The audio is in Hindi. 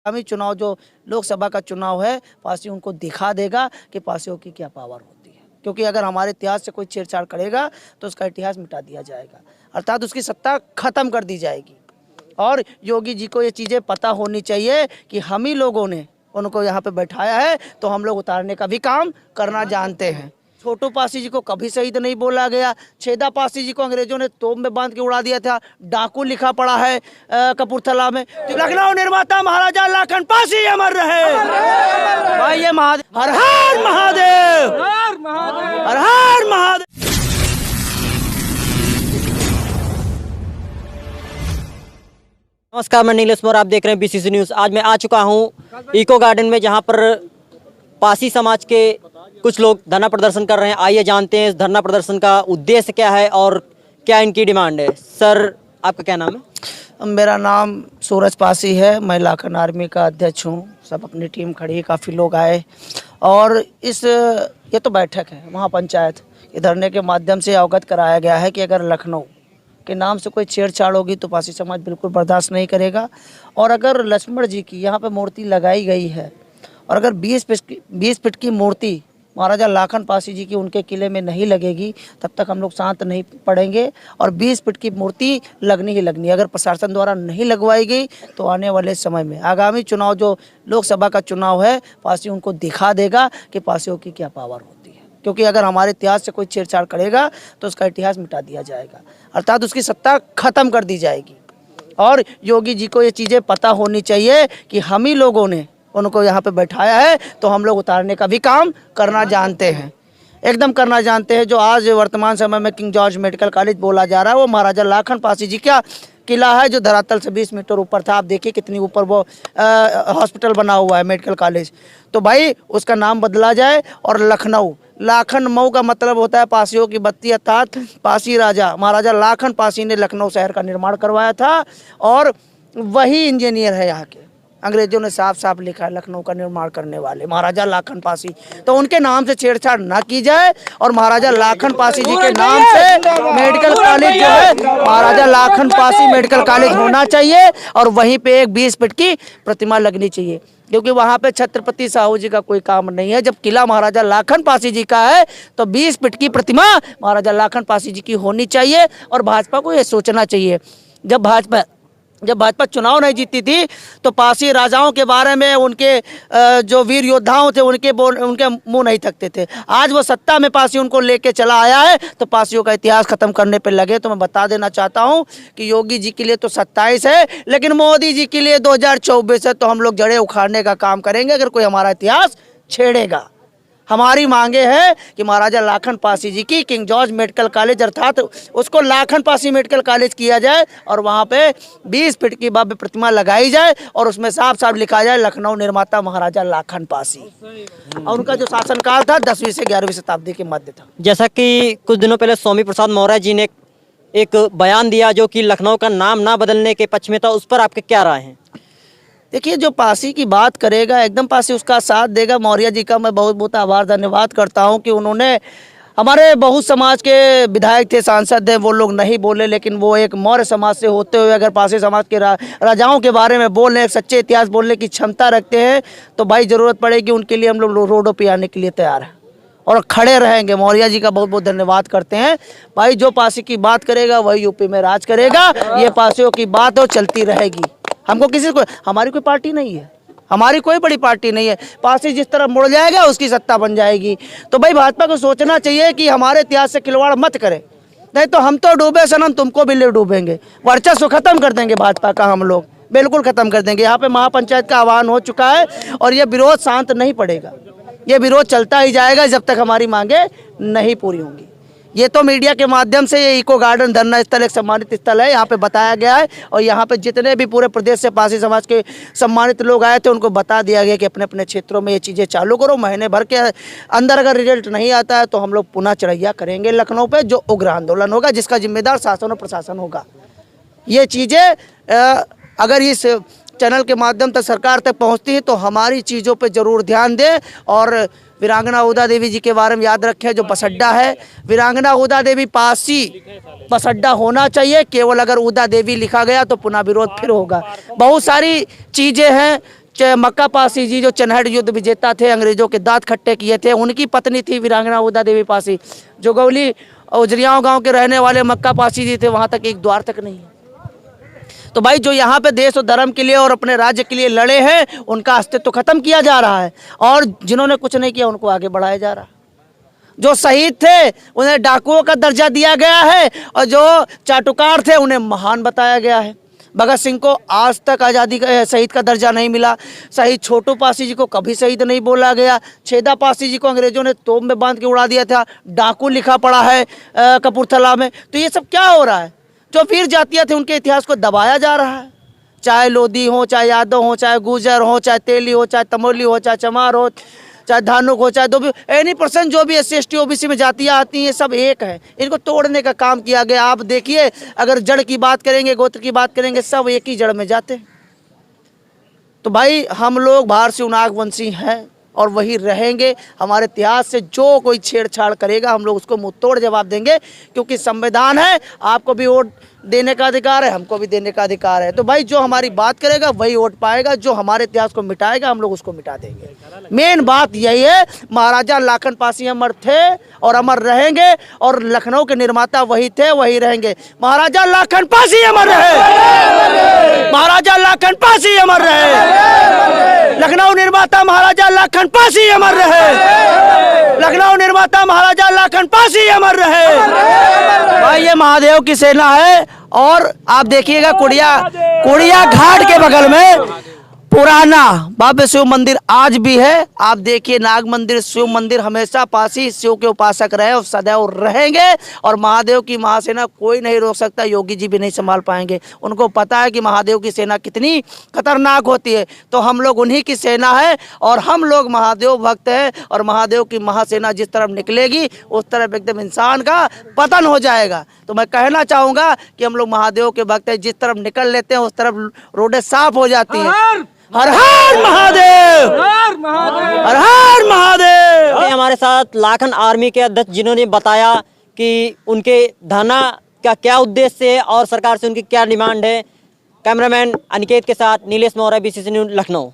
आगामी चुनाव जो लोकसभा का चुनाव है, पार्टी उनको दिखा देगा कि पार्टियों की क्या पावर होती है। क्योंकि अगर हमारे इतिहास से कोई छेड़छाड़ करेगा तो उसका इतिहास मिटा दिया जाएगा, अर्थात उसकी सत्ता खत्म कर दी जाएगी। और योगी जी को ये चीज़ें पता होनी चाहिए कि हम ही लोगों ने उनको यहाँ पे बैठाया है, तो हम लोग उतारने का भी काम करना जानते हैं। छोटू पासी जी को कभी शहीद नहीं बोला गया। छेदा पासी जी को अंग्रेजों ने तोप में बांध के उड़ा दिया था, डाकू लिखा पड़ा है कपूरथला में। तो लखनऊ निर्माता महाराजा लाखन पासी अमर रहे। भाई ये महादेव, हर हर महादेव, हर हर महादेव। नमस्कार, मैं नीलेश मोर, आप देख रहे हैं बीसीसी न्यूज़। आज मैं आ चुका हूं इको गार्डन में, जहां पर पासी समाज के कुछ लोग धरना प्रदर्शन कर रहे हैं। आइए जानते हैं इस धरना प्रदर्शन का उद्देश्य क्या है और क्या इनकी डिमांड है। सर, आपका क्या नाम है? मेरा नाम सूरज पासी है, मैं लाखन आर्मी का अध्यक्ष हूँ। सब अपनी टीम खड़ी है, काफ़ी लोग आए और ये तो बैठक है महापंचायत, ये धरने के माध्यम से अवगत कराया गया है कि अगर लखनऊ के नाम से कोई छेड़छाड़ होगी तो पासी समाज बिल्कुल बर्दाश्त नहीं करेगा। और अगर लक्ष्मण जी की यहाँ पे मूर्ति लगाई गई है और अगर 20 फीट की मूर्ति महाराजा लाखन पासी जी की उनके किले में नहीं लगेगी, तब तक हम लोग शांत नहीं पड़ेंगे। और 20 फीट की मूर्ति लगनी ही लगनी, अगर प्रशासन द्वारा नहीं लगवाई गई तो आने वाले समय में आगामी चुनाव जो लोकसभा का चुनाव है, पासी उनको दिखा देगा कि पासियों की क्या पावर होती है। क्योंकि अगर हमारे इतिहास से कोई छेड़छाड़ करेगा तो उसका इतिहास मिटा दिया जाएगा, अर्थात उसकी सत्ता खत्म कर दी जाएगी। और योगी जी को ये चीज़ें पता होनी चाहिए कि हम ही लोगों ने उनको यहाँ पे बैठाया है, तो हम लोग उतारने का भी काम करना जानते हैं, एकदम करना जानते हैं। जो आज वर्तमान समय में किंग जॉर्ज मेडिकल कॉलेज बोला जा रहा है, वो महाराजा लाखन पासी जी का किला है, जो धरातल से 20 मीटर ऊपर था। आप देखिए कितनी ऊपर वो हॉस्पिटल बना हुआ है, मेडिकल कॉलेज। तो भाई उसका नाम बदला जाए और लखनऊ, लाखन मऊ का मतलब होता है पासियों की बत्ती, अर्थात पासी राजा महाराजा लाखन पासी ने लखनऊ शहर का निर्माण करवाया था और वही इंजीनियर है यहाँ के। अंग्रेजों ने साफ साफ लिखा है लखनऊ का निर्माण करने वाले महाराजा लाखन पासी, तो उनके नाम से छेड़छाड़ ना की जाए। और महाराजा लाखन पासी जी के नाम से मेडिकल कॉलेज जो है, महाराजा लाखन पासी मेडिकल कॉलेज होना चाहिए और वहीं पे एक 20 फीट की प्रतिमा लगनी चाहिए, क्योंकि वहाँ पे छत्रपति साहू जी का कोई काम नहीं है। जब किला महाराजा लाखन पासी जी का है तो 20 फीट की प्रतिमा महाराजा लाखन पासी जी की होनी चाहिए। और भाजपा को ये सोचना चाहिए, जब भाजपा चुनाव नहीं जीती थी तो पासी राजाओं के बारे में, उनके जो वीर योद्धाओं थे उनके मुंह नहीं थकते थे। आज वो सत्ता में पासी उनको लेके चला आया है तो पासियों का इतिहास खत्म करने पे लगे। तो मैं बता देना चाहता हूं कि योगी जी के लिए तो 27 है, लेकिन मोदी जी के लिए 2024 है। तो हम लोग जड़ें उखाड़ने का काम करेंगे अगर कोई हमारा इतिहास छेड़ेगा। हमारी मांगे हैं कि महाराजा लाखन पासी जी की किंग जॉर्ज मेडिकल कॉलेज, अर्थात उसको लाखन पासी मेडिकल कॉलेज किया जाए और वहाँ पे 20 फीट की भव्य प्रतिमा लगाई जाए और उसमें साफ साफ लिखा जाए लखनऊ निर्माता महाराजा लाखन पासी। और उनका जो शासनकाल था 10वीं से 11वीं शताब्दी के मध्य था। जैसा कि कुछ दिनों पहले स्वामी प्रसाद मौर्य जी ने एक बयान दिया जो कि लखनऊ का नाम ना बदलने के पक्ष में था, उस पर आपके क्या राय हैं? देखिए, जो पासी की बात करेगा एकदम पासी उसका साथ देगा। मौर्य जी का मैं बहुत बहुत आभार धन्यवाद करता हूं कि उन्होंने, हमारे बहुत समाज के विधायक थे, सांसद हैं, वो लोग नहीं बोले, लेकिन वो एक मौर्य समाज से होते हुए अगर पासी समाज के राजाओं के बारे में बोल रहे हैं, सच्चे इतिहास बोलने की क्षमता रखते हैं, तो भाई ज़रूरत पड़ेगी उनके लिए हम लोग रोडों पर आने के लिए तैयार हैं और खड़े रहेंगे। मौर्य जी का बहुत बहुत धन्यवाद करते हैं। भाई जो पासी की बात करेगा वही यूपी में राज करेगा। ये पासियों की बात हो चलती रहेगी। हमको किसी को, हमारी कोई पार्टी नहीं है, हमारी कोई बड़ी पार्टी नहीं है। पासी जिस तरफ मुड़ जाएगा उसकी सत्ता बन जाएगी। तो भाई भाजपा को सोचना चाहिए कि हमारे इतिहास से खिलवाड़ मत करे, नहीं तो हम तो डूबे सनम, तुमको भी ले डूबेंगे। वर्चस्व खत्म कर देंगे भाजपा का, हम लोग बिल्कुल खत्म कर देंगे। यहाँ पे महापंचायत का आह्वान हो चुका है और ये विरोध शांत नहीं पड़ेगा, ये विरोध चलता ही जाएगा जब तक हमारी मांगे नहीं पूरी होंगी। ये तो मीडिया के माध्यम से ये इको गार्डन धरना स्थल एक सम्मानित स्थल है, यहाँ पे बताया गया है और यहाँ पे जितने भी पूरे प्रदेश से पासी समाज के सम्मानित लोग आए थे उनको बता दिया गया कि अपने अपने क्षेत्रों में ये चीज़ें चालू करो। महीने भर के अंदर अगर रिजल्ट नहीं आता है तो हम लोग पुनः चढ़ैया करेंगे लखनऊ पे, जो उग्र आंदोलन होगा जिसका जिम्मेदार शासन और प्रशासन होगा। ये चीज़ें अगर इस चैनल के माध्यम तक सरकार तक पहुँचती है तो हमारी चीज़ों पर ज़रूर ध्यान दें। और वीरांगना उदा देवी जी के बारे में याद रखें, जो बस अड्डा है, वीरांगना उदा देवी पासी बस अड्डा होना चाहिए। केवल अगर उदा देवी लिखा गया तो पुनः विरोध फिर होगा। बहुत सारी चीज़ें हैं, मक्का पासी जी जो चनहट युद्ध विजेता थे, अंग्रेजों के दांत खट्टे किए थे, उनकी पत्नी थी वीरांगना उदा देवी पासी। जो गौली उजरियाओं गांव के रहने वाले मक्का पासी जी थे, वहां तक एक द्वार तक नहीं है। तो भाई जो यहाँ पे देश और धर्म के लिए और अपने राज्य के लिए लड़े हैं, उनका अस्तित्व तो खत्म किया जा रहा है, और जिन्होंने कुछ नहीं किया उनको आगे बढ़ाया जा रहा है। जो शहीद थे उन्हें डाकुओं का दर्जा दिया गया है, और जो चाटुकार थे उन्हें महान बताया गया है। भगत सिंह को आज तक आज़ादी का शहीद का दर्जा नहीं मिला। शहीद छोटू पासी जी को कभी शहीद नहीं बोला गया। छेदा पासी जी को अंग्रेजों ने तोप में बांध के उड़ा दिया था, डाकू लिखा पड़ा है कपूरथला में। तो ये सब क्या हो रहा है? जो वीर जातियाँ थे उनके इतिहास को दबाया जा रहा है। चाहे लोधी हो, चाहे यादव हो, चाहे गुर्जर हो, चाहे तेली हो, चाहे तमोली हो, चाहे चमार हो, चाहे धानुक हो, चाहे दो भी एनी पर्सन जो भी SC ST OBC में जातियाँ आती हैं, सब एक है। इनको तोड़ने का काम किया गया। आप देखिए, अगर जड़ की बात करेंगे, गोत्र की बात करेंगे, सब एक ही जड़ में जाते हैं। तो भाई हम लोग बाहर से नागवंशी हैं और वही रहेंगे। हमारे इतिहास से जो कोई छेड़छाड़ करेगा हम लोग उसको मुंह तोड़ जवाब देंगे, क्योंकि संविधान है, आपको भी वोट देने का अधिकार है, हमको भी देने का अधिकार है। तो भाई जो हमारी बात करेगा वही वोट पाएगा, जो हमारे इतिहास को मिटाएगा हम लोग उसको मिटा देंगे। मेन बात यही है, महाराजा लाखन पासी अमर थे और अमर रहेंगे, और लखनऊ के निर्माता वही थे, वही रहेंगे। महाराजा लाखन पासी अमर रहे, महाराजा लाखन पासी अमर रहे, लखनऊ निर्माता महाराजा लाखन पासी अमर रहे, लखनऊ निर्माता महाराजा लाखन पासी अमर रहे। भाई ये महादेव की सेना है। और आप देखिएगा कुड़िया घाट के बगल में पुराना भव्य शिव मंदिर आज भी है। आप देखिए, नाग मंदिर, शिव मंदिर, हमेशा पासी शिव के उपासक रहे और सदैव रहेंगे। और महादेव की महासेना कोई नहीं रोक सकता, योगी जी भी नहीं संभाल पाएंगे। उनको पता है कि महादेव की सेना कितनी खतरनाक होती है। तो हम लोग उन्हीं की सेना है, और हम लोग महादेव भक्त हैं, और महादेव की महासेना जिस तरफ निकलेगी उस तरफ एकदम इंसान का पतन हो जाएगा। तो मैं कहना चाहूँगा कि हम लोग महादेव के भक्त हैं, जिस तरफ निकल लेते हैं उस तरफ रोडें साफ हो जाती हैं। हर हर महादेव, हर हर महादेव। हमारे साथ लाखन आर्मी के अध्यक्ष, जिन्होंने बताया कि उनके धरना का क्या उद्देश्य है और सरकार से उनकी क्या डिमांड है। कैमरामैन अनिकेत के साथ नीलेश मौर्य, BCC न्यूज़, लखनऊ।